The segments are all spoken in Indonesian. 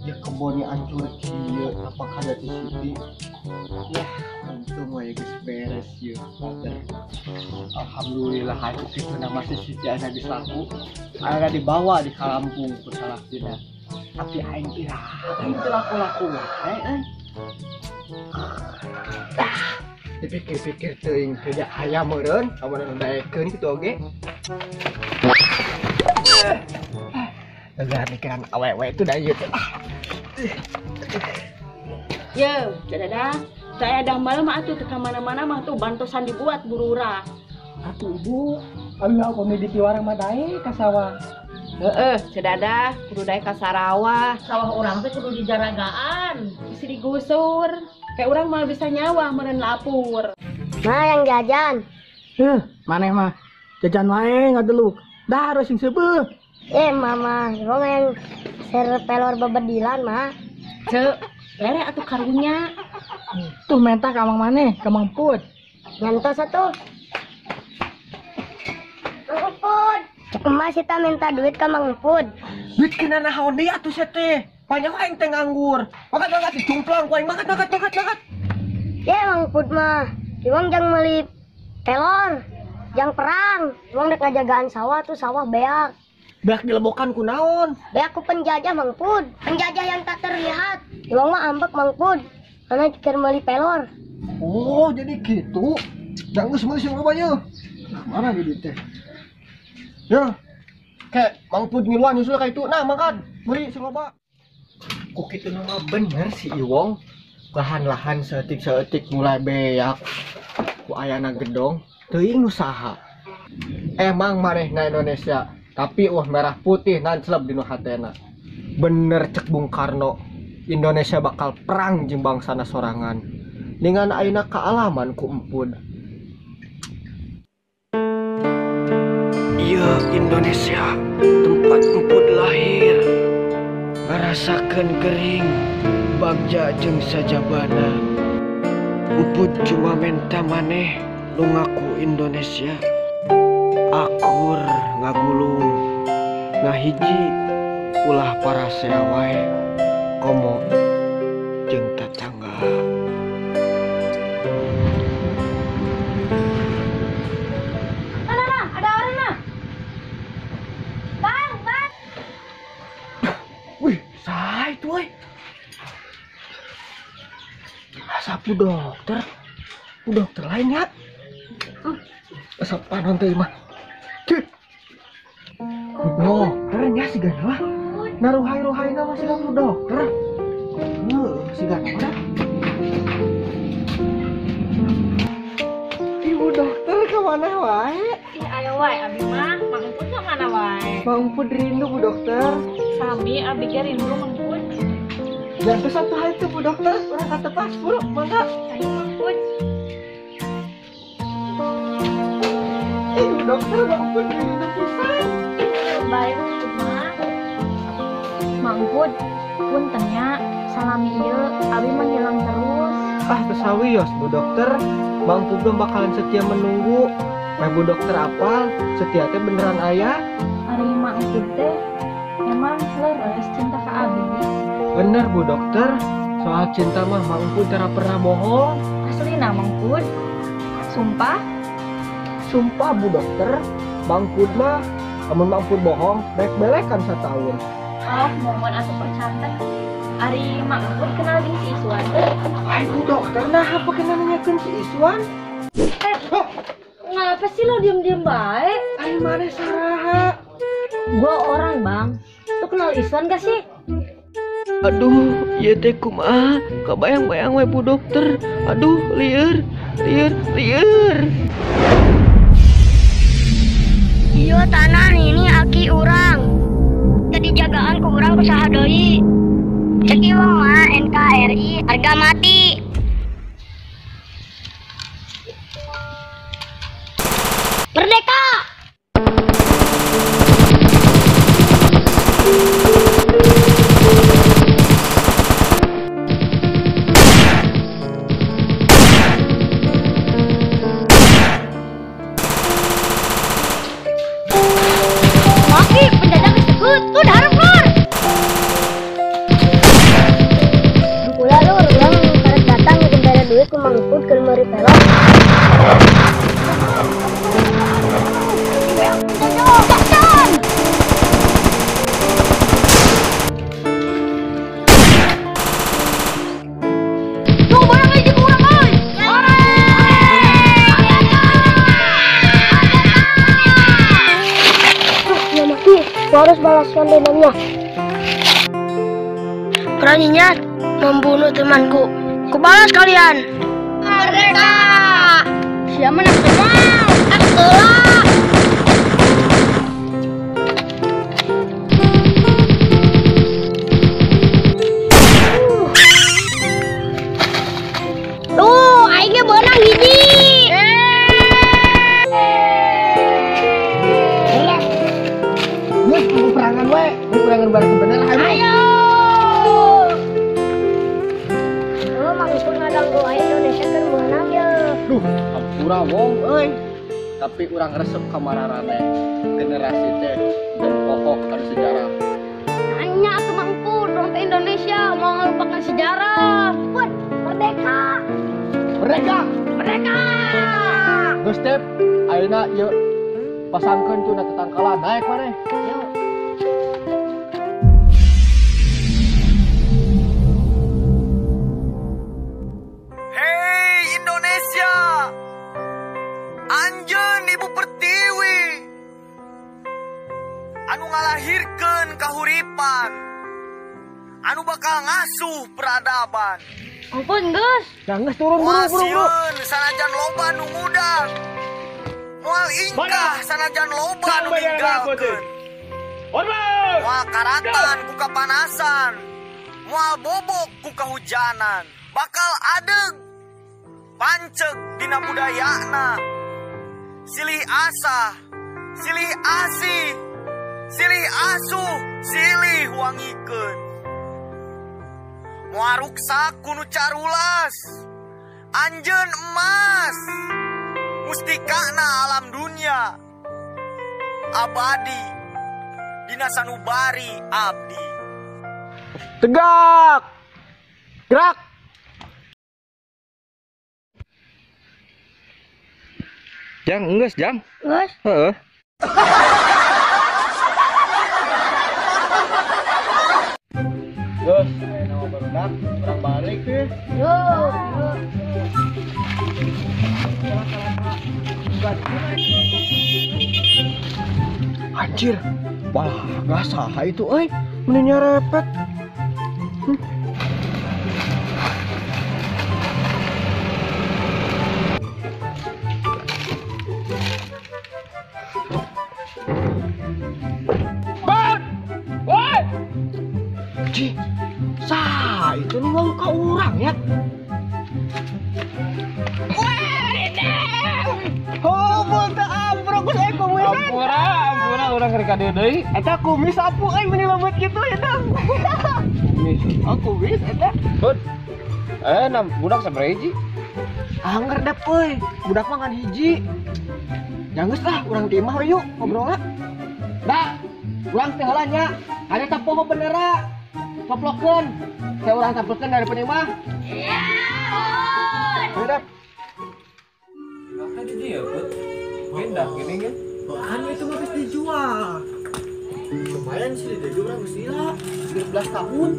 Ya kebunnya hancur kieu apakah ada di sini? Ya untung we geus beres ya. Alhamdulillah aku kitu nama si Siti aya geus laku. Aya dibawa di Kalampung ku salahtina. Tapi aing teu laku-laku wae euy. Dipikir-pikir teuing kerja aya meureun amun daekeun kitu oge. Tegar pikiran awewe itu dah ieu teh. Ye, dadah. Saya damel mah atuh ke mana-mana mah tuh bantosan dibuat burura. Atuh ibu, Allah pamidi di warang mah dae ka sawah. Heeh, cedada kudu dae ka sarawah. Sawah urang teh kudu dijaragaan, bisa digusur. Kayak urang mah bisa nyawa meureun lapur. Nah yang jajan. Maneh mah jajan wae ngadeluk. Dah harus sing seubeuh. Mama, gua yang serpelor bebedilan mah. Ceu, lere atuh karunya. Tuh menta ka mang maneh, ka Mang Put. Nyantos atuh. Mang Put. Emas kita minta duit ke Mang Put. Duit kena naon deui atuh sia teh? Banyak aing teh nganggur. Makan dicumplang ku aing makan. Mang Put mah. Iwang jang meuli telor, jang perang. Iwang dek ngajagaan sawah tuh sawah beak. Beak dilebokan ku naon? Beak ku penjajah Mang Put. Penjajah yang tak terlihat. Iwang mah ambek Mang Put. Karena keur meuli pelor. Oh, jadi gitu. Jangan meuli sing loba ye. Mana di dieu teh? Ya. Kayak Mang Put ngiluan nyusul ka itu. Nah, makan. Meuli sing loba. Kok kitu mah bener si Iwong. Lahan-lahan seetik mulai beak. Ku ayana gedong teuing nu saha. Emang manehna Indonesia, tapi merah putih nancleb dinu hatena. Bener cek Bung Karno, Indonesia bakal perang jeung bangsana sorangan. Dengan ayeuna kaalaman ku empud. Ieu Indonesia, tempat empud lahir. Ngarasakeun gering, bagja jeung sajabana. Empud cuma menta maneh nu ngaku Indonesia. Akur ngagulung ngahiji ulah para sewae komo jeung tetangga. Mana, ada orang mah. Bang. Wih, saha itu we? Sapu dokter. Dokter lain ya. Asap panon teh mah. Cik. Dokternya si Gana. Naruhai-ruhai nama si dokter. Si Gana mana? Ibu dokter ke mana wae? Ayo wae abi mah, Mang Put ke mana wae? Mang Put rindu Bu Dokter. Sami abi ge rindu Mang Put. Jangan satu hal itu Bu Dokter, urang kata paspor, mangga. Ayo Mang Put. Bu Dokter, Mang Put rindu pisan. Baik mah. Mang Put, puntennya salami ieu abi mah hilang terus. Tesawios Bu Dokter, Mang Put bakalan setia menunggu. Bu Dokter apal, setia teh beneran aya? Ari Mang Put teh emang leres cinta ka abi. Bener Bu Dokter, soal cinta mah Mang Put tara pernah bohong. Aslina Mang Put. Sumpah? Sumpah Bu Dokter, Mang Put mah amun Mang Put bohong, belekan setahun. Oh, momen atuh percantek. Ari Mang Put kenal jeung si Iswan. Hai Bu Dokter, nah apa kena nanyakeun si Iswan? Ngapa sih lo diem-diem baik? Ai mana saraha? Gua orang bang. Lu kenal Iswan gak sih? Aduh, ieu teh kumaha? Kabayang-bayang we Bu Dokter. Aduh, lieur. Iya tanan ini aki urang. Jadi jagaan ku urang kusaha deui. Cek iwang mah NKRI harga mati. Merdeka! Maki, penjajah tersebut, tuh darah keluar! duit ku mangkut ke lemari pelok. Tuh barang aja kurang euy. Ya mati, ku harus balaskan dendamnya. Beraninya membunuh temanku. Kubalas kalian. Merdeka! Siapa nak kenal? Astaga! Tuh, aingnya benang hiji. Wes, aku perangan we. Ini perangan baru bener ayo. Indonesia kan menang ya. Duh, ampura wong euy. Tapi urang resep kamararane. Generasi teh dan kokoh ada sejarah. Hanya ke mangkut dong ke Indonesia mau melupakan sejarah. Buat merdeka. Merdeka. Merdeka. Geus Step, ayeuna yeuh pasangkeun tuna tetangkalan naik maneh. Yuk. Indonesia, anjeun Ibu Pertiwi, anu ngalahirkeun kahuripan, anu bakal ngasuh peradaban. Ampun, Gus. Jangan turun buru. Sieun sanajan loba nu ngudang, moal ingkah sanajan loba nu ninggalkeun, moal karatan ku kapanasan, moal bobok ku kahujanan, bakal adeg panceg dina budayana, silih asah, silih asih, silih asuh, silih wangikeun. Moal ruksak kudu carulas, anjeun emas, mustikana alam dunia, abadi dina sanubari abdi. Tegak. Gerak. Jang, enggeus Jang. Gus. Heeh. Gus, nama barudak, orang balik tuh. Yuk. Anjir, walah gak sah itu, mendingnya repet. Ji, sah itu nuang ka urang ya. Oh, bolta ampura ku saya kumis. Ampura urang keur kadeu deui. Eta kumis apu meni lembut kitu ya, Dang. Kumis. Oh, kumis eta. Bud. Budak sabaraha hiji? Angger dep euy. Budak mah ngan hiji. Jangeus lah urang teh mah yuk ngobrolna. Dah. Urang teh heula nya. Ada tapoho beneran. Coplokkeun. Saya urang tampilkeun dari penimah. Iya. Udah. Tadi dia buat pindah gini kan? Kan itu mah harus dijual. Lumayan sih dia orang gila. 11 tahun.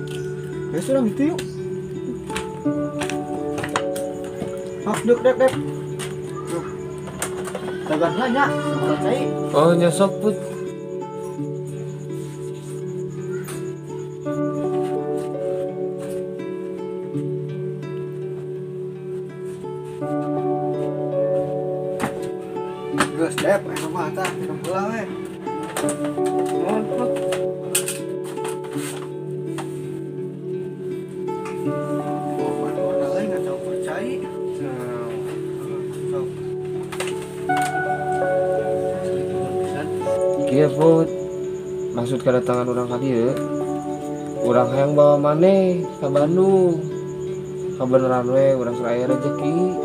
Ya sudah gitu yuk. Dek. Yuk. Dagan banyak. Cai. Oh nyosok put. Geus dep, enak mah tah, minum heula we. Mohon put. Oh, mana lain enggak tahu percaya. Iya put. Maksud kedatangan orang kali ya. Orang yang bawa maneh ke Bandung. Kebenaran we orang seraya rezeki.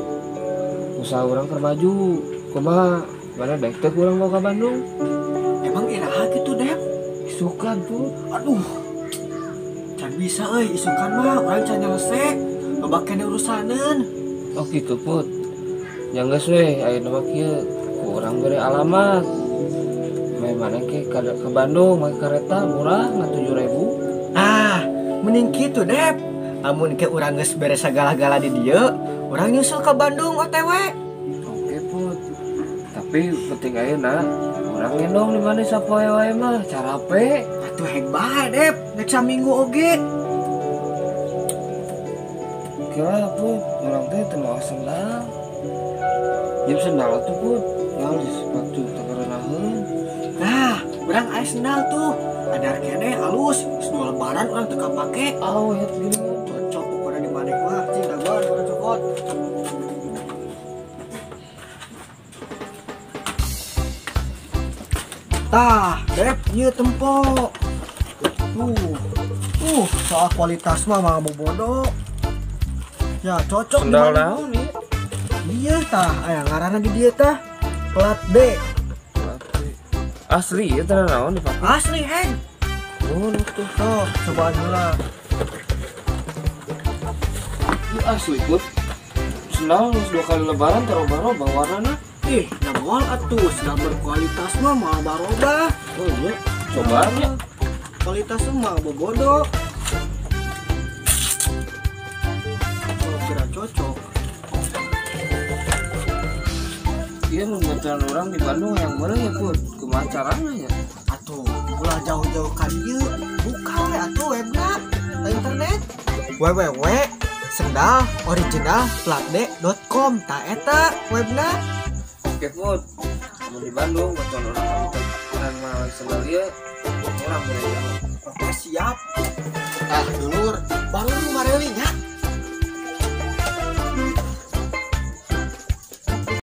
Usaha orang termaju. Kumaha? Mana daek teh urang mau ke Bandung? Emang iraha gitu, Dep? Isukan put. Aduh. Can bisa isukan mah urang can nyelesai. Ngebakene urusaneun. Oh gitu put. Nyangges we ayeuna mah kieu ku urang beri alamat. Mana ke Bandung make kereta murah ngan 7.000. Ah, mending kitu Dep. Amun ke urang geus beres sagala-gala di dieu, urang nyusul ke Bandung OTW. Oke put. Tapi penting ayeuna urang ngendong di mana sapoe wae mah carape. Atuh heng bae Dep, nek saminggu oge. Kira put, urang teh teu mau sendal. Jam sendal atuh put, yang di sepatu tegerenaheun. Nah, urang aya sendal tuh. Ada kene halus, sedua lebaran urang teu kapake. Oh, ya gini. Cocok pokoknya di maneh mah, cing daguan urang cokot. Tah, Dep, ieu tempo. Soal kualitas mah bobodo. Ya cocok Sendal di mana? naon nih? Iya tah, aya ngaranna di dieu tah. Plat B. Asli ya tenan naon dipake. Asli, Heng. Oh, tuh. Tuh, cobaan heula. Ini asli put. Sendal geus 2 kali lebaran taroba-roba warnana. Ih, nangol atuh, sendal berkualitas mah mau baroba. Oh iya, cobaan ya. Kualitas mah bobodo. Kalau kira cocok. Iya membuatan orang di Bandung yang mana ya put kumaha carana ya. Atuh, ulah jauh-jauh ka dieu, buka we atuh webna ka internet. www.sendaloriginalplatd.com ta eta webna. Oke put, kamu di Bandung buatan orang kamu kan mau sendal dia orang boleh jauh. Oke, siap. Dulur, baru mareuli nya.